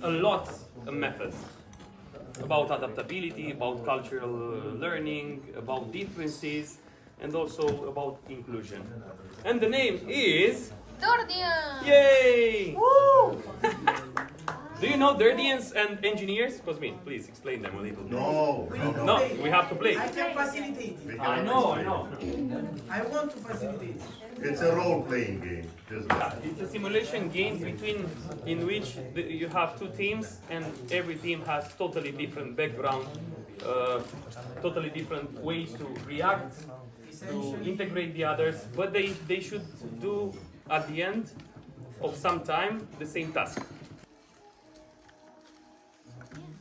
a lot of methods about adaptability, about cultural learning, about differences, and also about inclusion. And the name is Dordian! Yay! Woo! Do you know Dirdians and engineers? Cosmin, please explain them a little. No. No, we have to play. I can facilitate it. I know. I want to facilitate it. It's a role-playing game. Just Yeah, it's a simulation game in which you have two teams and every team has totally different background, totally different ways to react, to integrate the others, but they should do at the end of some time the same task.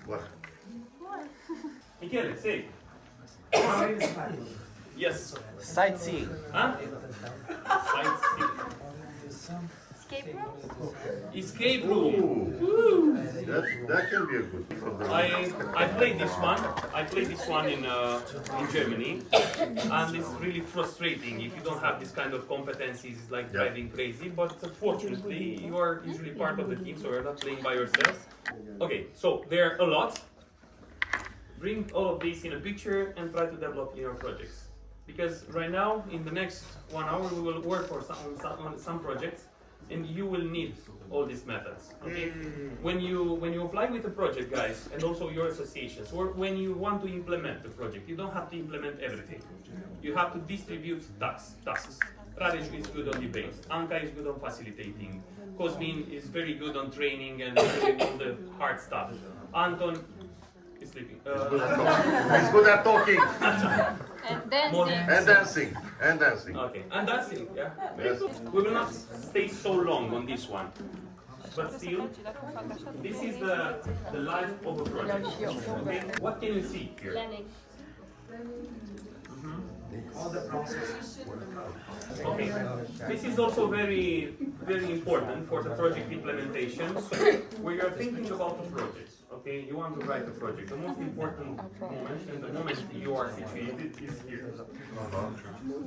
what? Michele, say. Yes. Sightseeing. Huh? Sightseeing. Escape room? Escape room. Ooh, that can be a good one. I played this one. I played this one in Germany, and it's really frustrating if you don't have this kind of competencies. It's like driving crazy. But fortunately, you are usually part of the team, so you're not playing by yourselves. Okay, so there are a lot. Bring all of this in a picture and try to develop in your projects. Because right now, in the next 1 hour, we will work on some projects, and you will need all these methods. Okay? When you apply with a project, guys, and also your associations, or when you want to implement the project, you don't have to implement everything. You have to distribute tasks. Radesh is good on debate. Anka is good on facilitating. Cosmin is very good on training and doing all the hard stuff. Anton is sleeping. He's good at talking And dancing. and dancing. Okay, and that's it, yeah? Yes. We will not stay so long on this one. But still, this is the life of a project. Okay? What can you see here? Planning. All the process. Okay. This is also very important for the project implementation. So when you're thinking about a project, okay, you want to write a project. The most important moment and the moment you are situated is here.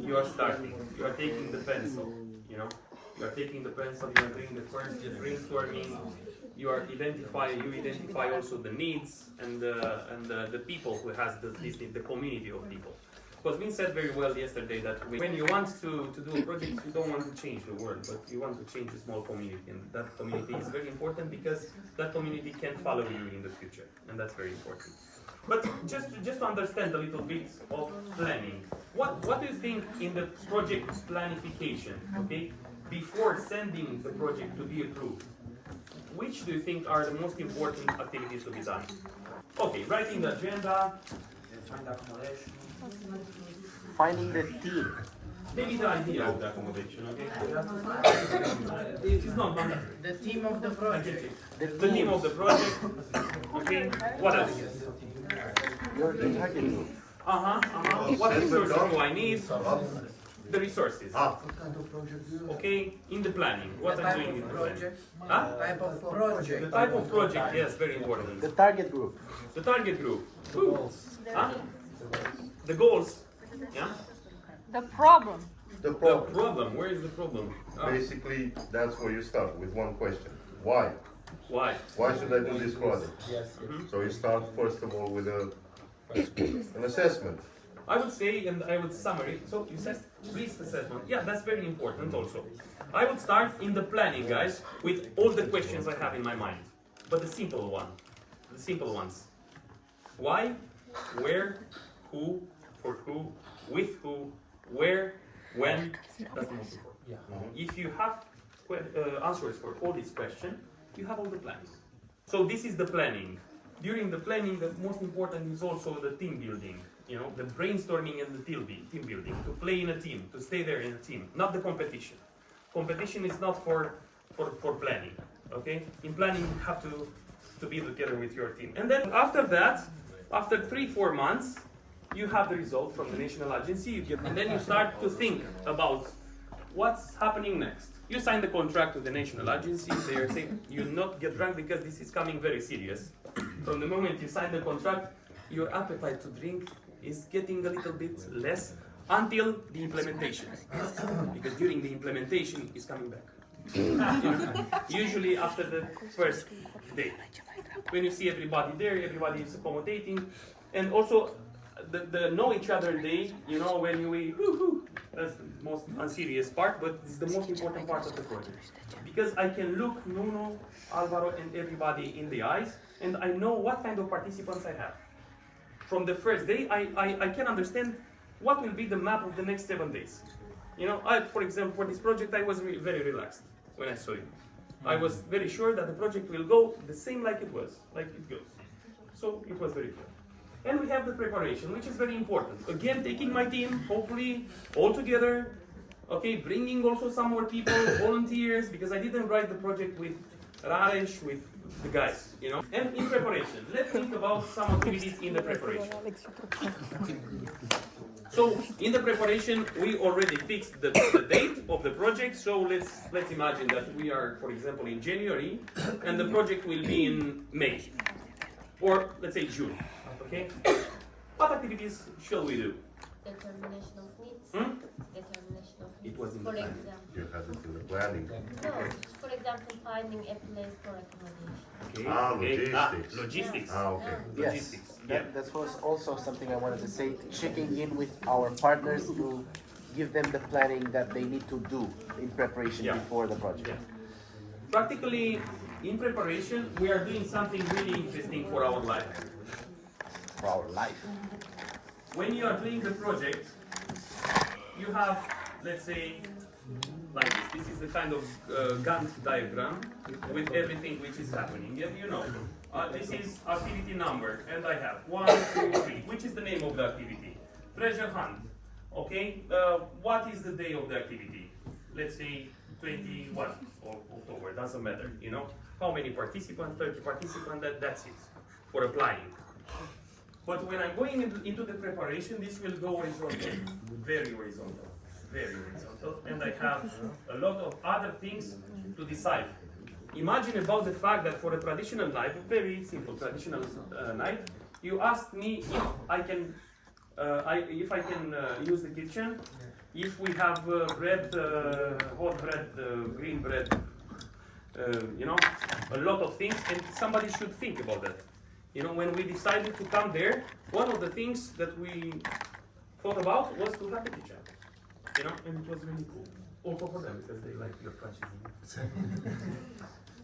You are starting. You are taking the pencil. You know, you are taking the pencil. You are doing the first brainstorming. You identify also the needs and the people who has the community of people. Cosmin said very well yesterday that when you want to do a project, you don't want to change the world, but you want to change a small community, and that community is very important because that community can follow you in the future, and that's very important. But just to understand a little bit of planning, what do you think in the project planification, okay, before sending the project to be approved? Which do you think are the most important activities to be done? Okay, writing the agenda, Find accommodation. Finding the team. maybe the idea of the accommodation, okay? It's not mandatory. The team of the project. The name of the project, okay? What else? Your target group. What resources do I need? The resources. Ah, Okay, in the planning, what I'm doing in the planning. Project. Huh? Type of project. The type of project, yes, very important. The target group. The target group. Huh? The goals. Yeah? The problem. the The problem. problem, where is the problem? Basically, that's where you start with one question. Why? Why? Why should I do this project? So you start first of all with an assessment. I would say, and I would summary, so you said risk assessment. Yeah, that's very important also. I would start in the planning, guys, with all the questions I have in my mind. But the simple ones. Why, where, who, for who, with who, where, when, that's the most important. If you have answers for all these questions, you have all the planning. So this is the planning. During the planning, the most important is also the team building. You know, the brainstorming and the team building. To play in a team, to stay there in a team, not the competition. Competition is not for planning. Okay? In planning, you have to be together with your team. And then after that, after 3-4 months, you have the result from the national agency, and then you start to think about what's happening next. You sign the contract with the national agency, they are saying you'll not get drunk because this is coming very serious. From the moment you sign the contract, your appetite to drink is getting a little bit less until the implementation. Because during the implementation is coming back. Usually after the first day. When you see everybody there, everybody is accommodating, and also the know each other day, when we, that's the most unserious part, but it's the most important part of the project. Because I can look Nuno, Alvaro, and everybody in the eyes, and I know what kind of participants I have. From the first day, I can understand what will be the map of the next 7 days. For example, for this project, I was very relaxed when I saw it. I was very sure that the project will go the same like it goes. So it was very clear. And we have the preparation, which is very important. Again, taking my team, hopefully, all together. Okay, bringing also some more people, volunteers, because I didn't write the project with Raresh, with the guys, And in preparation, let's think about some activities in the preparation. So in the preparation, we already fixed the date of the project. So let's imagine that we are, for example, in January, and the project will be in May, or let's say June. Okay. What activities shall we do? Determination of needs. Determination of needs. It was in the For plan. example. You have to do the planning. No, for example, finding a place for accommodation. Okay. Logistics. Logistics. Okay. Yes, Logistics. Yeah. that was also something I wanted to say. Checking in with our partners to give them the planning that they need to do in preparation Yeah. before the project. Yeah. Practically, in preparation, we are doing something really interesting for our life. For our life. When you are doing the project, you have, let's say, like this. This is the kind of Gantt diagram with everything which is happening. This is activity number, and I have 1, 2, 3. Which is the name of the activity? Treasure hunt. Okay. What is the day of the activity? Let's say 21 of October. Doesn't matter. How many participants? 30 participants. That's it for applying. But when I'm going into the preparation, this will go horizontal, very horizontal, and I have a lot of other things to decide. Imagine about the fact that for a traditional night, a very simple traditional night, you asked me if I can use the kitchen, if we have bread, hot bread, green bread, a lot of things, and somebody should think about that. When we decided to come there, one of the things that we thought about was to have a kitchen. And it was really cool. Also for them, because they like your franchise.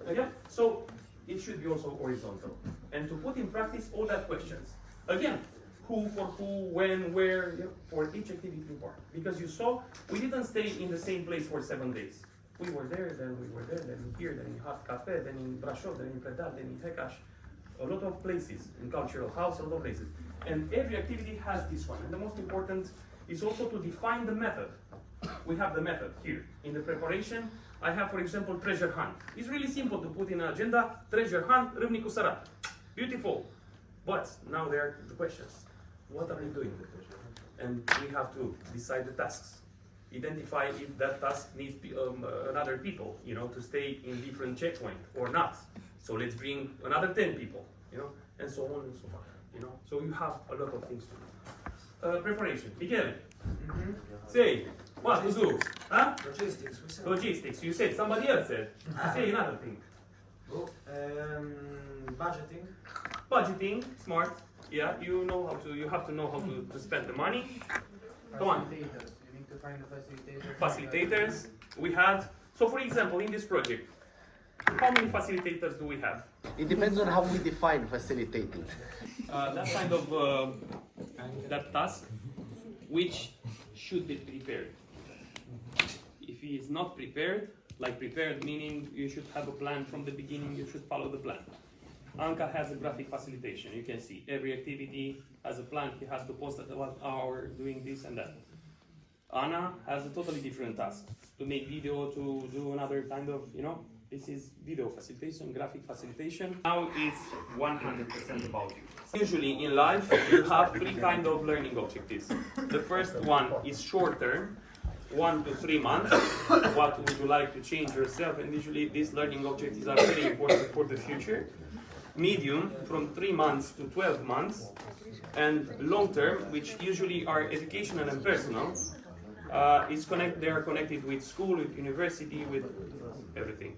Okay? So it should be also horizontal. And to put in practice all that questions. Again, who for who, when, where, for each activity part. Because you saw, we didn't stay in the same place for 7 days. We were there, then we were there, then in here, then in Hot Cafe, then in Brașov, then in Predal, then in Hekaș. A lot of places, in cultural house, a lot of places. And every activity has this one. And the most important is also to define the method. We have the method here. In the preparation, I have, for example, treasure hunt. It's really simple to put in an agenda, treasure hunt, Râvnicu Sărat. Beautiful. But now there are the questions. What are we doing with the treasure hunt? And we have to decide the tasks. Identify if that task needs another people, to stay in different checkpoint or not. So let's bring another 10 people, and so on and so on, So you have a lot of things to do. Preparation. Michele, say, what to do? Huh? Logistics. We said. Logistics. You said, somebody else said. Say another thing. Budgeting. Budgeting, smart. Yeah, you have to know how to spend the money. Come on. You need to find the Facilitators. We had, so for example, in this project, how many facilitators do we have? It depends on how we define facilitating. That kind of that task which should be prepared. If he is not prepared, like prepared meaning you should have a plan from the beginning, you should follow the plan. Anca has a graphic facilitation. You can see every activity has a plan. He has to post at what hour doing this and that. Anna has a totally different task, to make video, to do another kind of, this is video facilitation, graphic facilitation. Now it's 100% about you. Usually in life, you have 3 kinds of learning objectives. The first one is short term, 1 to 3 months. What would you like to change yourself? And usually these learning objectives are very important for the future. Medium, from 3 months to 12 months. And long term, which usually are educational and personal. They are connected with school, with university, with everything.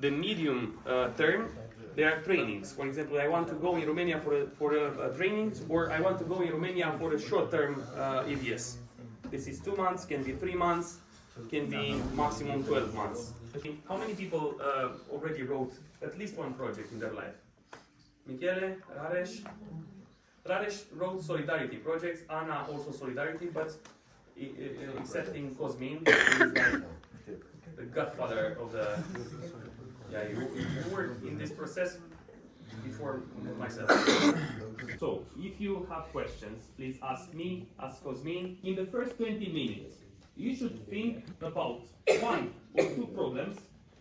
The medium term, there are trainings. For example, I want to go in Romania for a training, or I want to go in Romania for a short-term EVS. This is 2 months, can be 3 months, can be maximum 12 months. How many people already wrote at least one project in their life? Michele, Raresh. Raresh wrote solidarity projects, Anna also solidarity, but excepting Cosmin, who is like the godfather of the... Yeah, you worked in this process before myself. So, if you have questions, please ask me, ask Cosmin. In the first 20 minutes, you should think about 1 or 2 problems.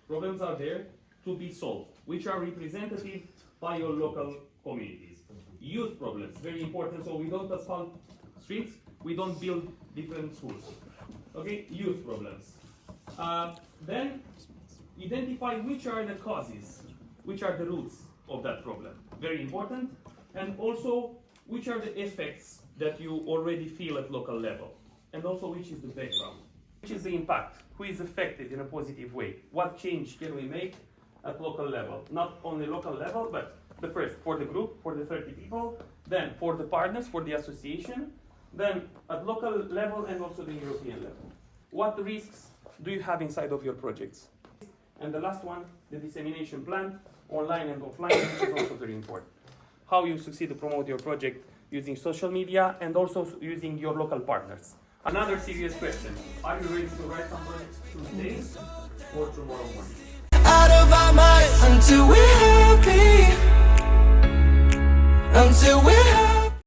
Problems are there to be solved, which are representative by your local communities. Youth problems, very important, so we don't asphalt streets, we don't build different schools. Okay, youth problems. Then identify which are the causes, which are the roots of that problem. Very important. And also, which are the effects that you already feel at local level. And also, which is the background. Which is the impact? Who is affected in a positive way? What change can we make at local level? Not only local level, but the first for the group, for the 30 people, then for the partners, for the association, then at local level and also the European level. What risks do you have inside of your projects? And the last one, the dissemination plan, online and offline, which is also very important. How you succeed to promote your project using social media and also using your local partners. Another serious question. Are you ready to write some projects today or tomorrow morning? Out of our minds until we're happy. Until we're happy.